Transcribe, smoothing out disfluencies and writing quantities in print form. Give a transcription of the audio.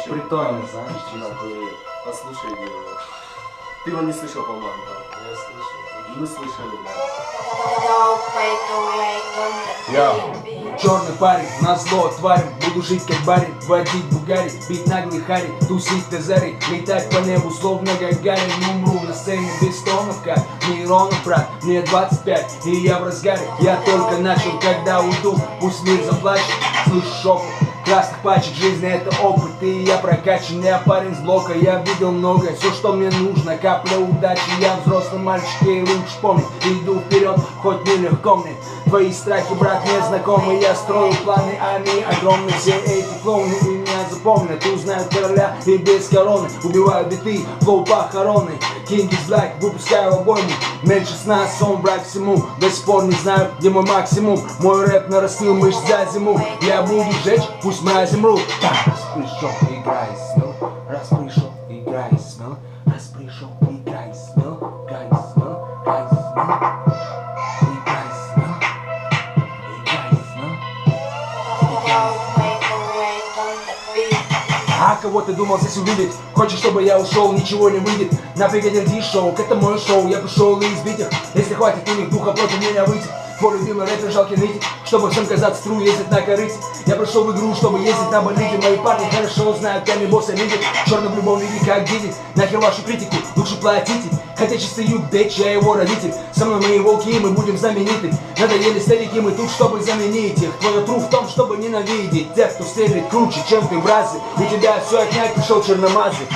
притонно, знаешь, Послушай его. Ты его не слышал, по-моему, да? Я слышал. Мы слышали, да. Я черный парень, назло тварь, буду жить как барин, водить бугари, бить наглый хари, тусить тазари, летать по небу словно Гагарин. Умру на сцене без тонов, как нейронов, брат, мне 25 и я в разгаре. Я только начал, когда уйду, пусть мир заплачет, слышу шепот красных пачек, жизнь это опыт, и я прокачан, я парень с блока, я видел многое, все, что мне нужно, капля удачи, я взрослый мальчик, и лучше помнить, иду вперед, хоть нелегко мне, твои страхи, брат, не знакомы, я строю планы, они огромные, все эти клоуны, и меня запомнят, узнают короля, и без короны, убиваю биты, флоу похоронный, King is Black, выпускаю обойму, меньше сна, сон, брак всему, до сих пор не знаю, где мой максимум, мой рэп нарастил мышц за зиму, я буду жечь, пусть мрази мрут. Раз пришел, играй, смел, раз пришел, играй, смел, раз пришел, играй, смел, играй, смел, играй, смел, играй, смел, играй, смел, играй, смел. А кого ты думал здесь увидеть? Хочешь, чтобы я ушел, ничего не выйдет. Нафиг один шоу, это мое шоу. Я пришел и избить их, если хватит у них духа против меня выйти. Твой любимый рэпер жалкий ныть, чтобы всем казаться тру, ездить на корыте. Я пришел в игру, чтобы ездить на болиде. Мои парни хорошо знают, камень босса видит. Черный в любом виде, как Дидди. Нахер вашу критику, лучше платите. Хотя чистый ют, бэч, я его родитель. Со мной мои волки, и мы будем знамениты. Надоели старики, мы тут, чтобы заменить их. Твое тру в том, чтобы ненавидеть тех, кто стрелит круче, чем ты в разы. У тебя все отнять, пришел черномазый.